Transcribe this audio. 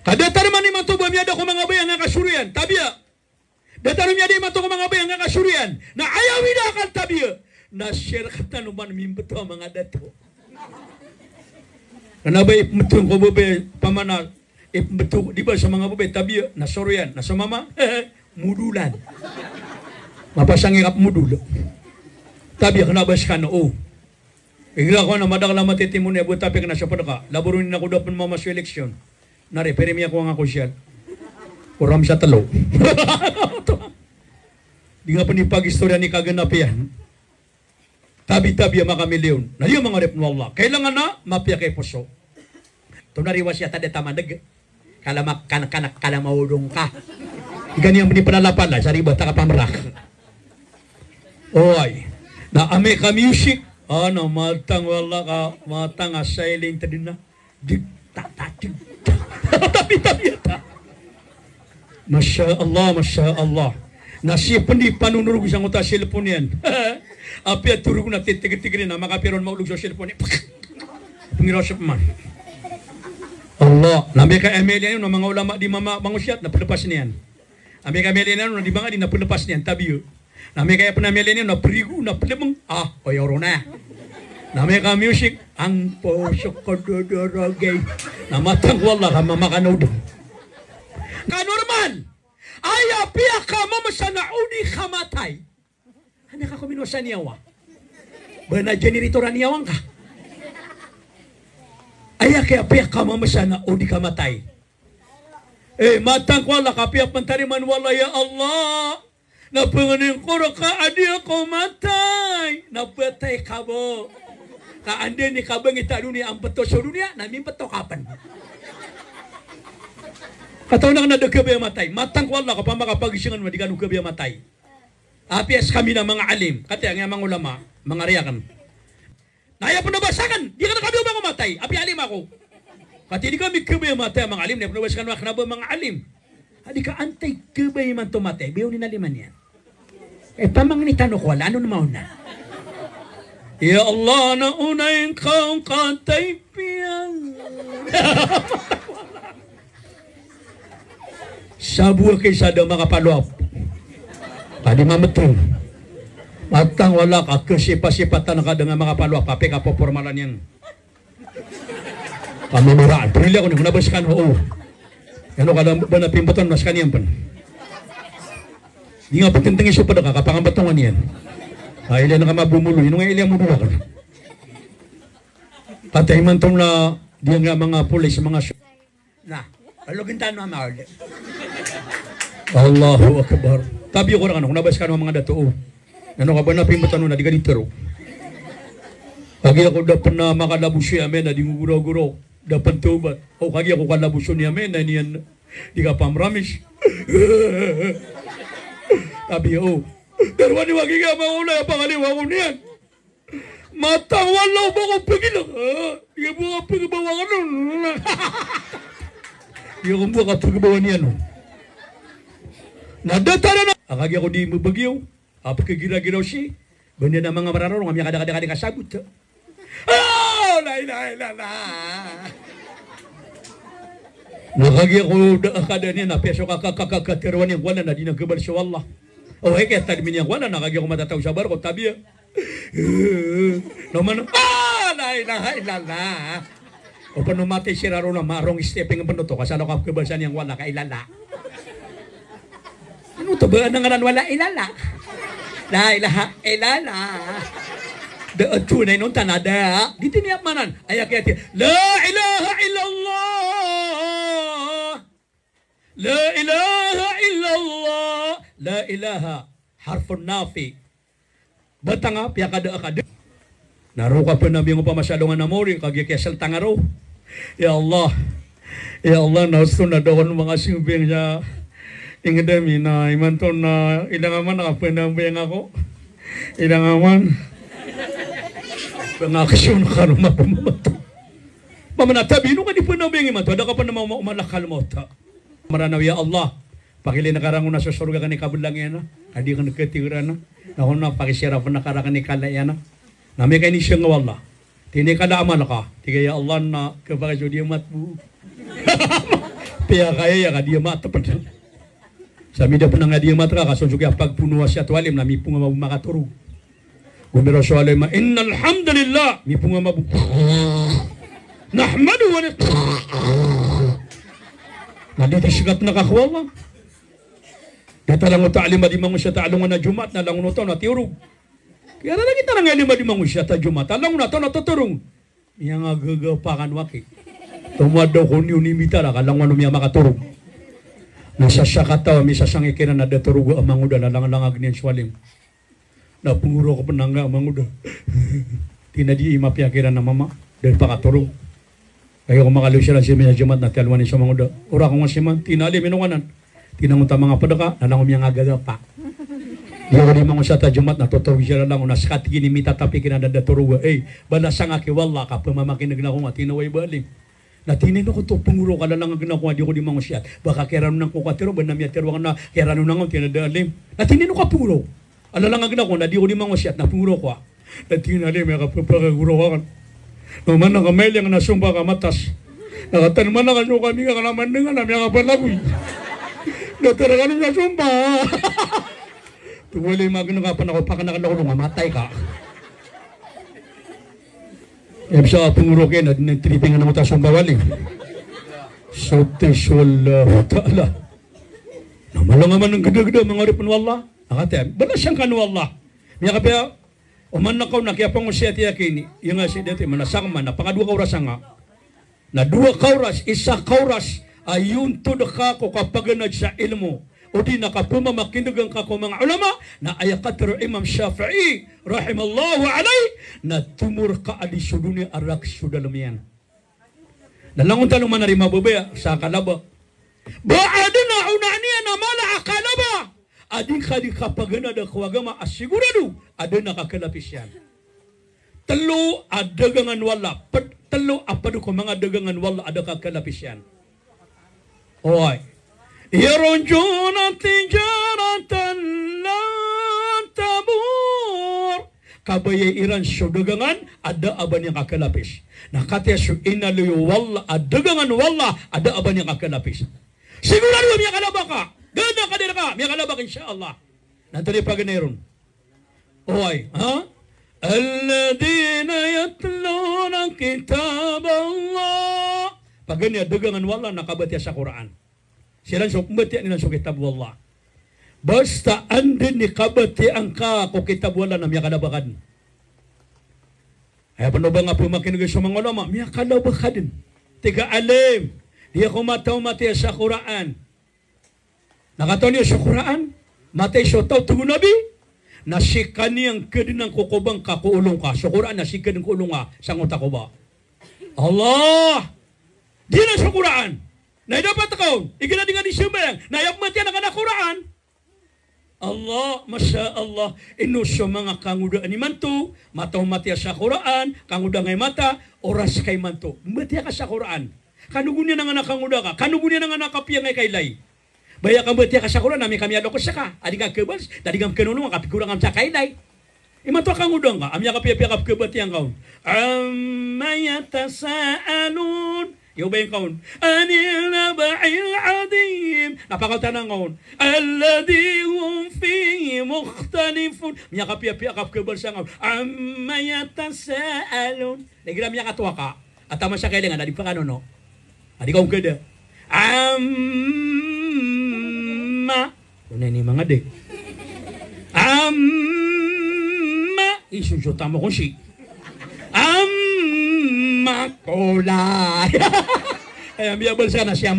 Kadatar man ni matuba miyada ko mga bayang nga kasuryan. Tabiya. Datar miyada mato ko mga bayang nga kasuryan. Na ayaw ida kan tabiya. Na share kata numan mimbeto mga dato. Kenapa betul ko babe pamana betul di ba sa mga babe tabiya na suryan na sa mama mudulan. Mapasang ikap mudul. Tabiya kenapa sekan oh. Igla ko na madakla matitimun ya buta pek na siya padaka. Laburunin na ko dapat mama sa eleksyon. Nari, peremi ako nga kusyal. Kuram sa talo. Di nga panipag-istorya ni kaganap yan. Tabi-tabi ang mga milyon. Na yung mga rep Allah. Kailangan na, mapya kay puso. Ito nariwas yata de tamandag. Kalamak, kanak-kanak, kalamaudong ka. Ganyan mo ni panalapala, sa riba, takapamrak. Oy. Na ame ka music. Ano, matang wala ka, matang asailing tadi na. Dig-tak-tak-dig. Tapi yata. Masya Allah. Nasipun di panunurug isang uta cellphone yan. Api at turug na titigil-tigil na makapiron maulog sa cellphone yan. Pangirosip man. Allah. Nabi ka ML yan, mga ulama di mangusyat, napelepas niyan. Nabi ka ML yan, di mga di napelepas niyan. Tabi yun. Nabi ka ML yan, naperigu, napelemang. Oyoro na. Nabi ka music, ang posok ko dodorogay. Namatang wala ka mamakanood. Kanorman, ayaw piyak ka mamasa na uni kamatay. Ano ka kumino sa niyawa? Ba na generatoran niyawang ka? Ayaw kaya piyak ka mamasa na uni kamatay. Matang wala ka piyak pantariman wala ya Allah. Napanganin ko ka adi ako matay. Napatay ka mo. Kaande ni kabang ita dunia ang beto sa dunia namin beto kapan. Kataw na nadagkabay matay. Matang ko Allah kapag makapagisingan mo di ka nagkabay matay. Apias kami na mga alim. Kati ang mga ulama, mga riyakan. Naya po nabasakan. Di ka na kami mga matay. Api alim ako. Kati di kami kabay matay mga alim. Naya po nabasakan mga alim. Adi ka antay kabay man tumatay. Biyaw ni naliman yan. Pamang ni tanok wala. Ano naman na? Ya Allah, naunay kau katay piyang. Sabuah kay sada makapalop. Tadi mametong. Matang wala ka kesipa-sipatan ka dengan makapalop. Papi ka po formalan yan. Pamimuraan. Perili ako nung nabaskan. Oo. Ano kada ba na pimbatan mas kanyan pan. Di nga patintingin siya pa na kapangambatongan yan. Ilan na ka mabumulo, yun nga ilang mabumulo ka na. Patay man itong na, di nga mga pulis, mga na, alugin tayo na mahal. Allahu Akbar. Tabi ko na kung nabas ka ng mga dato. Ano ka ba na pimbatan na, di ka ditero. Kagi ako dapat na makalabos siya, amen, na di guro-guro, dapat tubat. O kagi ako kalabos siya, amen, na niyan, di ka pamramis. Tabi pero wani wagi ka mauna ang pangaliwa ko niyan. Matang wala ba kong pagilang? Di mo ka pagbawa ka nun. Di ko mo ka pagbawa niyan. Nadatara na. Akagi ako di mo bagyo. Apagkagila-gilaw siya. Banya na mga mararong. Kami kada-kada kasabot. La. Nakagi ako kada niya na. Peso kakakatirwan niya. Wala na di nagkabal siya Allah. Kaya tadi minyak wala nakagi ako matataw sa barko tabi naman la ilaha illallah o pa numatay si Raro na marong stepping ang panuto kasano ka kabasan yang wala ka ilala ano to ba nangaran wala ilala la ilaha illallah da tunay nun tanada dito niya manan ayak kaya la ilaha illallah la ilaha illallah la ilaha harfun nafi batanga piya kada naro ka pa nabi ng pamasyadong namori kagya kesel tangaro ya Allah nausto na doon mga simbing sa ingadami na imanton na ilangaman nakapandambing ako ilangaman pangakasyon ka rin mapamato pamanatabi nung ka di pa nabing imanto ada ka pa naman umalakal mo ta maranaw ya Allah pakili nakarang na sa surga ka ni kabulang yan adi ka nagkatira na ako na pakisira pa nakarang ni kala yan nami kayo ni siya nga wala tini kada amal ka tigaya Allah na kapag so di matbu Pia kaya ya dia mata pada. Sami dia pernah dia mata kason juga pagpuno siya tualim na mipunga makaturu. Gumero soalem innal hamdalillah mipunga mabu. Nahmadu wa Nadi sigat nakakwala. Data lang ta'alim di mangusya ta'alungan na Jumat na lang unotaw na tiurog. Kaya na lagi talang ngayon di mangusya ta Jumat. Alang unotaw na tuturong. Iya nga gagapakan waki. Tumadaw ko niyo nimita na kalang ano miya makaturog. Nasa siya katawa, misa siyang ikinan na daturugo ang manguda na lang agniyan swalim. Napunguro ko panangga ang manguda. Tinadi imapiyakiran na mama. Dahil pakaturog. Kaya kung makaliw sila si Miya Jumat na tialwanin sa manguda. Ura kong masiman, tinali minunganan. Tinangunta mga padaka, nalangom niya nga gagapa. Di ako di mga sa Jumat na totoo siya lang. Naskat ginimita tapi kinadadaturuga. Balasang aki wala ka, pamamakinag na ko nga, tinaway balim. Na tinino ko to, punguro ka lang ang ginakuha, di ko di mga siya. Baka kaya rin ng kukatiro, ba na miya tiro na, kaya rin ng tinadalim. Na tinino ka punguro. Ala lang ang ginakuha, na di ko di mga siya, na punguro ko. Na tinalim, may kapapagaguro ka. Naman ang kamay lang nasumba ka matas. Nakatanman na kaso kami ka naman nga namin ang kapalagoy. Natara ka nung nasumba. Tuwali magano ka pa nakapakanakalako nung mamatay ka. Ibig sa pungurok na tinipingan ng utas sumba wali. Sabtes wallahu ta'ala. Namalang naman ng gada-gada mga ripon wallah. Nakatayam. Bala siyang kanu wallah. Miya kapaya. Uman na na kaya pang usya tiya kini, yung nga siya dito, manasang man, na pangadwa kauras nga, na dua kauras, isa kauras, ayun to na kako kapaganad sa ilmo, o di nakapumamakinugang kako mga ulama, na ayakatero Imam Shafi'i, rahimallahu alay, na tumur ka alisuduni arak sudalamiyan. Nalangon talong manarima babaya, sa kalaba, baada na unaniya na mala akalaba, ading kadi kapagana da kawagama asigurado ada nakakalapis yan. Talo adagangan wala. Talo apado ko mga dagangan wala ada kakalapis yan. Oy. Yarunjuna tijaratan lan tabur. Kabaya iran so dagangan ada aban yang kakalapis. Nakatya so inaluyo wala adagangan wala ada aban yang kakalapis. Sigurado miya kalaba ka. Ganda ka din ka, miya kalabak insyaAllah. Natali pa ganayon. Oy, ha? Alladina yatluna kitab Allah. Pag ganyan, dagangan wala nakabatya sa Quran. Silang sukumbatya nila sa kitab Allah. Basta andin ni kabatya ang ka ko kitab wala na miya kalabakan. Ay, paano ba nga pumakinig sa mga ulama? Miya kalabakan. Tiga alim. Di ako mataw-matya sa Quran. Nakataon niya sa Quran, matay siya tao tungo nabi, nasikan niyang kadinang kukubang kakuulong ka. Sa Quran, nasikan ng kuulong ka, sangot ako ba? Allah! Di na sa Quran. Na dapat ako, ikinadingan ni Sumayang, nayap matya na ka na Quran. Allah, Masya Allah, inuso mga kanguda ni manto, mataw matya sa Quran, kanguda ngay mata, oras kay manto. Matya ka sa Quran. Kanugun niya na nga nakanguda ka, kanugun niya na nga nakapiyang ngay kailay. Baya ka ba tiya ka sa Quran, namin kami adok ko siya ka. Adi ka kebas, dadi kang kanunong, kapikurang ang sakailay. Imato kang udang ka, amya ka piya ka kebat yang kaun. Amma yatasaalun. Yung ba yung kaun? Anil naba'il adim. Napakatanang kaun. Alladhi hum fihi mukhtalifun. Miya ka piya ka kebas yang kaun. Amma yatasaalun. Nagira miya ka tuwa ka. At tama siya kailangan, adi pa kano no? Adi kaun kada. Una ni mga de. Isusuta mo kung si. Makulay. Ay, amiyabal siya na siya